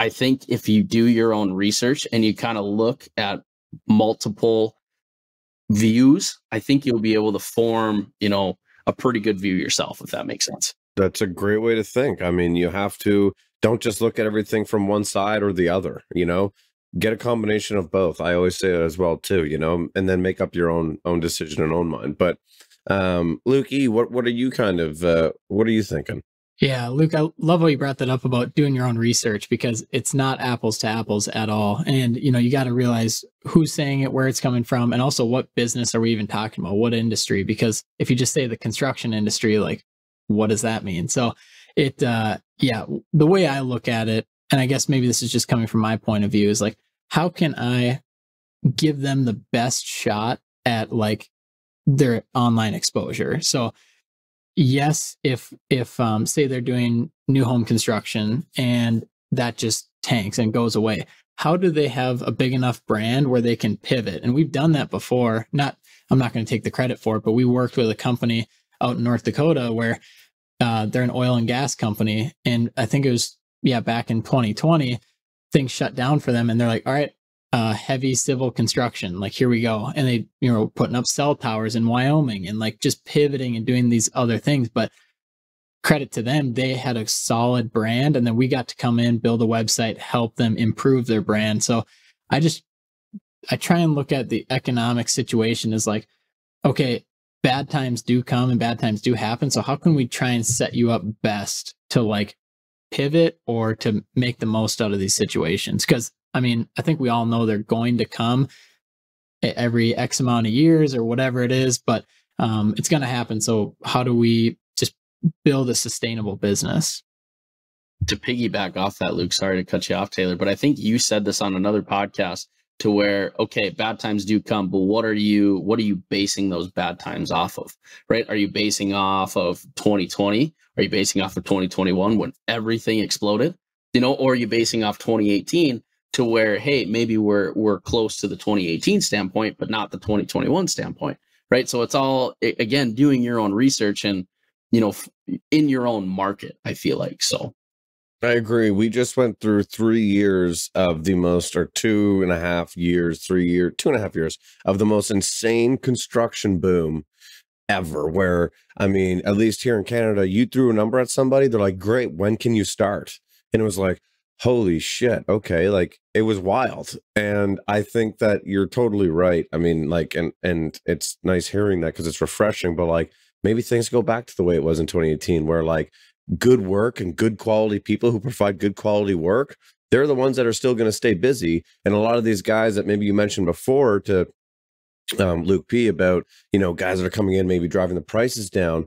[SPEAKER 2] think if you do your own research and you kind of look at multiple views, I think you'll be able to form, a pretty good view yourself, if that makes sense.
[SPEAKER 1] That's a great way to think. I mean, don't just look at everything from one side or the other, get a combination of both. I always say that as well too, and then make up your own decision and own mind. But Lukey, what are you what are you thinking?
[SPEAKER 3] Yeah, Luke, I love how you brought that up about doing your own research, because it's not apples to apples at all. And, you got to realize who's saying it, where it's coming from, and also what business are we even talking about, what industry? Because if you just say the construction industry, what does that mean? So the way I look at it, and I guess maybe this is just coming from my point of view, is how can I give them the best shot at their online exposure? So yes, if say they're doing new home construction and that just tanks and goes away, how do they have a big enough brand where they can pivot? And we've done that before. I'm not going to take the credit for it, but we worked with a company out in North Dakota where they're an oil and gas company. And I think it was, back in 2020, things shut down for them. And they're like, all right, heavy civil construction, here we go. And they, putting up cell towers in Wyoming and just pivoting and doing these other things. But credit to them, they had a solid brand. And then we got to come in, build a website, help them improve their brand. So I try and look at the economic situation as okay, bad times do come and bad times do happen. So how can we try and set you up best to pivot or to make the most out of these situations? Because I think we all know they're going to come every X amount of years or whatever it is, but it's going to happen. So how do we just build a sustainable business?
[SPEAKER 2] To piggyback off that, Luke, sorry to cut you off, Taylor, but I think you said this on another podcast, to where, okay, bad times do come, but what are you basing those bad times off of, right? Are you basing off of 2020? Are you basing off of 2021 when everything exploded? Or are you basing off 2018 to where, hey, maybe we're close to the 2018 standpoint, but not the 2021 standpoint, right? So it's all, again, doing your own research and, in your own market, I feel like. So
[SPEAKER 1] I agree. We just went through 3 years of the most, or 2.5 years, 2.5 years of the most insane construction boom ever, where, at least here in Canada, you threw a number at somebody, they're like, great, when can you start? And it was like, holy shit, okay, it was wild. And I think that you're totally right. And it's nice hearing that, because it's refreshing, but maybe things go back to the way it was in 2018, where good work and good quality people who provide good quality work, they're the ones that are still going to stay busy. And a lot of these guys that maybe you mentioned before to Luke P about, guys that are coming in, maybe driving the prices down.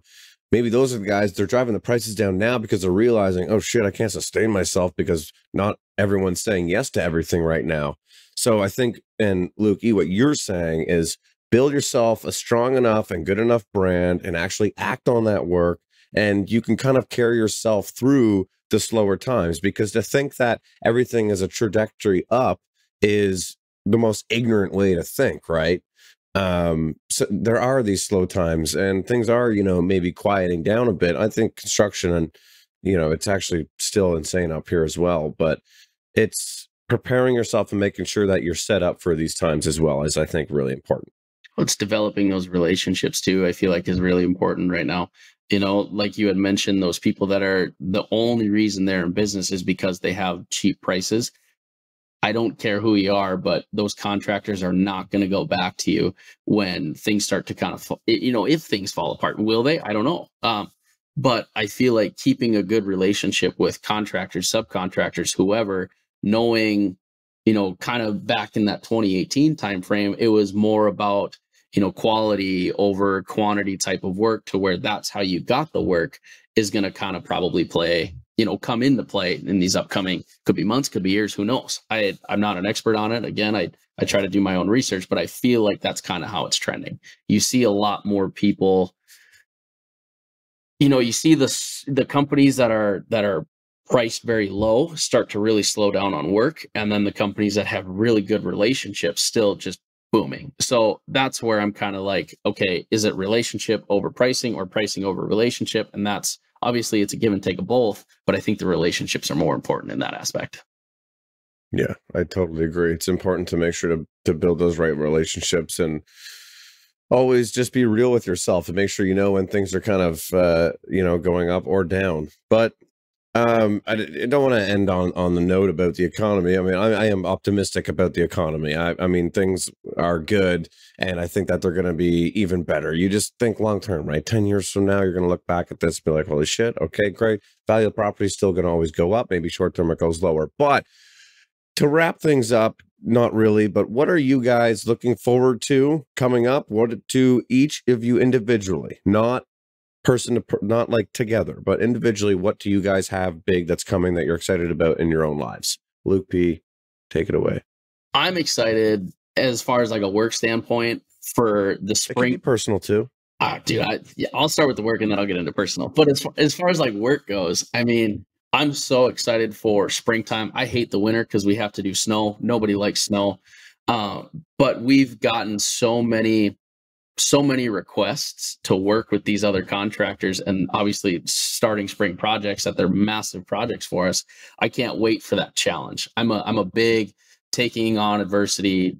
[SPEAKER 1] Maybe those are the guys, they're driving the prices down now because they're realizing, oh shit, I can't sustain myself because not everyone's saying yes to everything right now. So I think, and Luke E, what you're saying is build yourself a strong enough and good enough brand and actually act on that work. And you can kind of carry yourself through the slower times, because to think that everything is a trajectory up is the most ignorant way to think, right? So there are these slow times and things are, maybe quieting down a bit. I think construction and, it's actually still insane up here as well, but it's preparing yourself and making sure that you're set up for these times as well is, I think, really important.
[SPEAKER 2] Well, it's developing those relationships too, I feel like is really important right now. Like you had mentioned, those people that are the only reason they're in business is because they have cheap prices. I don't care who you are, but those contractors are not going to go back to you when things start to kind of, if things fall apart. Will they? I don't know. But I feel like keeping a good relationship with contractors, subcontractors, whoever, knowing, kind of back in that 2018 timeframe, it was more about, quality over quantity type of work, to where that's how you got the work is going to kind of probably come into play in these upcoming, could be months, could be years, who knows? I'm not an expert on it. Again, I try to do my own research, but I feel like that's kind of how it's trending. You see a lot more people, you see the companies that are priced very low start to really slow down on work. And then the companies that have really good relationships still just booming. So that's where I'm kind of like, okay, is it relationship over pricing or pricing over relationship? And that's, obviously, it's a give and take of both, but I think the relationships are more important in that aspect.
[SPEAKER 1] Yeah, I totally agree. It's important to make sure to build those right relationships and always just be real with yourself and make sure when things are kind of going up or down. But I don't want to end on the note about the economy. I mean, I am optimistic about the economy. I mean, things are good, and I think that they're going to be even better. You just think long term, right? 10 years from now, you're going to look back at this and be like, holy shit, okay, great. Value of property is still going to always go up. Maybe short term it goes lower. But to wrap things up, not really, but what are you guys looking forward to coming up? What to each of you individually, not not like together, but individually, what do you guys have big that's coming that you're excited about in your own lives? Luke P, take it away.
[SPEAKER 2] I'm excited as far as like a work standpoint for the spring. It can be
[SPEAKER 1] personal too.
[SPEAKER 2] Dude, I'll start with the work and then I'll get into personal. But as far as like work goes, I mean, I'm so excited for springtime. I hate the winter because we have to do snow. Nobody likes snow. But we've gotten so many requests to work with these other contractors, and obviously starting spring projects that they're massive projects for us. I can't wait for that challenge. I'm a big taking on adversity,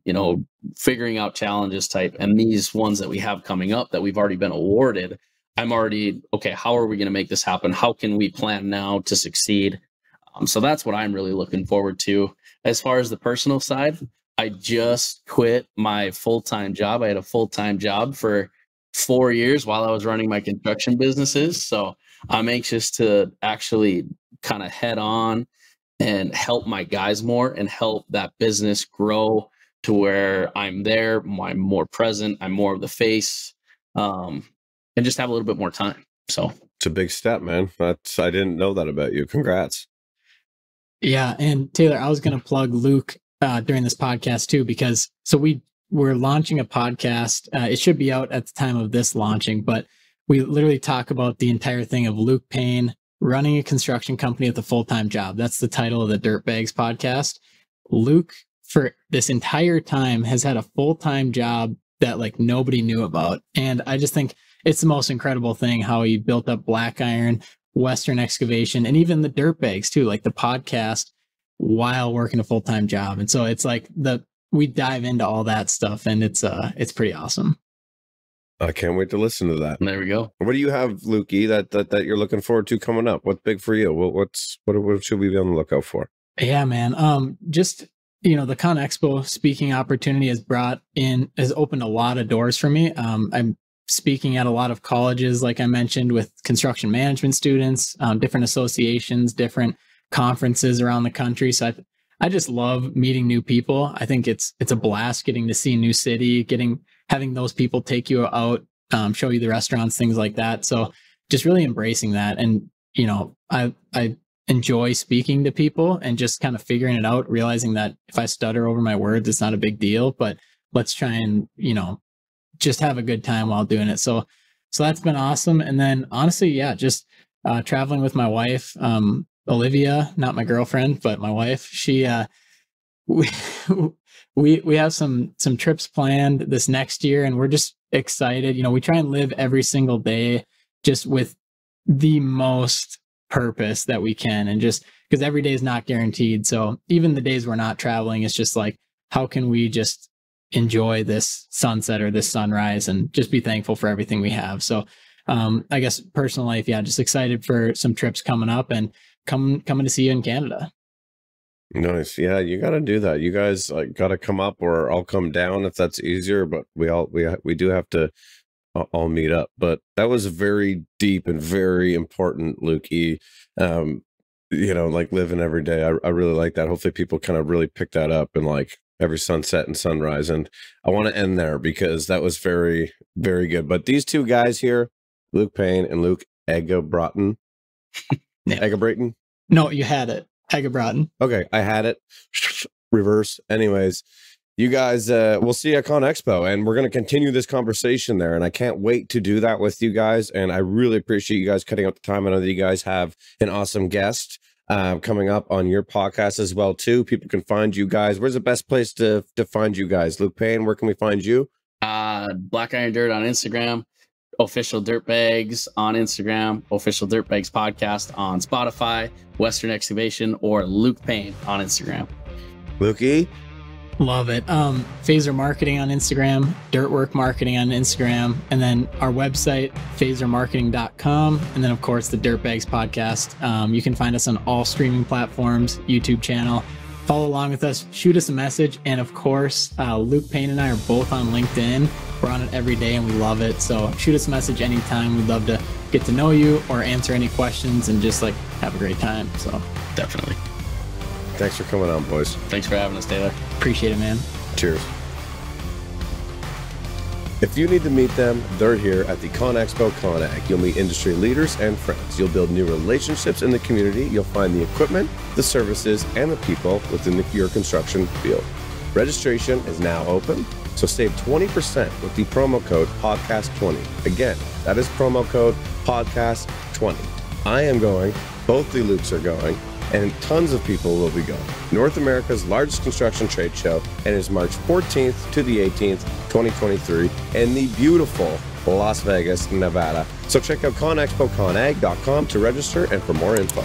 [SPEAKER 2] figuring out challenges type, and these ones that we have coming up that we've already been awarded, I'm already, okay, how are we going to make this happen? How can we plan now to succeed? So that's what I'm really looking forward to. As far as the personal side, I just quit my full-time job. I had a full-time job for 4 years while I was running my construction businesses. So I'm anxious to actually kind of head on and help my guys more and help that business grow to where I'm there, I'm more present, I'm more of the face, and just have a little bit more time. So
[SPEAKER 1] it's a big step, man. I didn't know that about you. Congrats.
[SPEAKER 3] Yeah. And Taylor, I was going to plug Luke during this podcast too, because we're launching a podcast. It should be out at the time of this launching, but we literally talk about the entire thing of Luke Payne running a construction company with a full-time job. That's the title of the Dirtbags podcast. Luke, for this entire time, has had a full-time job that like nobody knew about. And I just think it's the most incredible thing how he built up Black Iron, Western Excavation, and even the Dirtbags too, like the podcast, while working a full-time job. And so it's like we dive into all that stuff, and it's pretty awesome.
[SPEAKER 1] I can't wait to listen to that.
[SPEAKER 2] There we go.
[SPEAKER 1] What do you have, Lukey, that you're looking forward to coming up? What's big for you? What should we be on the lookout for?
[SPEAKER 3] Yeah, man. Just, the Con Expo speaking opportunity has opened a lot of doors for me. I'm speaking at a lot of colleges, like I mentioned, with construction management students, different associations, different conferences around the country. So I just love meeting new people. I think it's a blast getting to see a new city, having those people take you out, show you the restaurants, things like that. So just really embracing that. And, you know, I enjoy speaking to people and just kind of figuring it out, realizing that if I stutter over my words, it's not a big deal, but let's try and, you know, just have a good time while doing it. So that's been awesome. And then honestly, yeah, just traveling with my wife, Olivia, not my girlfriend, but my wife. She, we have some trips planned this next year, and we're just excited. You know, we try and live every single day just with the most purpose that we can, and just because every day is not guaranteed. So even the days we're not traveling, it's just like, how can we just enjoy this sunset or this sunrise and just be thankful for everything we have. So I guess personal life, yeah, just excited for some trips coming up and coming to see you in Canada.
[SPEAKER 1] Nice. Yeah, you got to do that. You guys got to come up, or I'll come down if that's easier, but we do have to all meet up. But that was very deep and very important, Lukey. You know, like living every day. I really like that. Hopefully people kind of really pick that up, and like every sunset and sunrise. And I want to end there because that was very, very good. But these two guys here, Luke Payne and Luke Eggebraaten.
[SPEAKER 3] Yeah.
[SPEAKER 1] Eggebraaten?
[SPEAKER 3] No, you had it. Eggebraaten.
[SPEAKER 1] Okay, I had it. Reverse. Anyways, you guys, we'll see you at Con Expo, and we're going to continue this conversation there. And I can't wait to do that with you guys. And I really appreciate you guys cutting out the time. I know that you guys have an awesome guest coming up on your podcast as well too. People can find you guys. Where's the best place to find you guys? Luke Payne, where can we find you?
[SPEAKER 2] Black Iron Dirt on Instagram, Official Dirtbags on Instagram, Official Dirtbags Podcast on Spotify, Western Excavation, or Luke Payne on Instagram.
[SPEAKER 1] Lukey?
[SPEAKER 3] Love it. Phaser Marketing on Instagram, Dirtwork Marketing on Instagram, and then our website, phasermarketing.com. And then, of course, the Dirtbags Podcast. You can find us on all streaming platforms, YouTube channel. Follow along with us, shoot us a message. And of course, Luke Payne and I are both on LinkedIn. We're on it every day and we love it. So shoot us a message anytime. We'd love to get to know you or answer any questions and just like have a great time. So
[SPEAKER 2] Definitely.
[SPEAKER 1] Thanks for coming on, boys.
[SPEAKER 2] Thanks for having us, Taylor.
[SPEAKER 3] Appreciate it, man.
[SPEAKER 1] Cheers. If you need to meet them, they're here at the Con Expo ConAg. You'll meet industry leaders and friends. You'll build new relationships in the community. You'll find the equipment, the services, and the people within your construction field. Registration is now open, so save 20% with the promo code podcast20. Again, that is promo code podcast20. I am going, both the Lukes are going, and tons of people will be going. North America's largest construction trade show, and is March 14th to the 18th, 2023, in the beautiful Las Vegas, Nevada. So check out conexpoconag.com to register and for more info.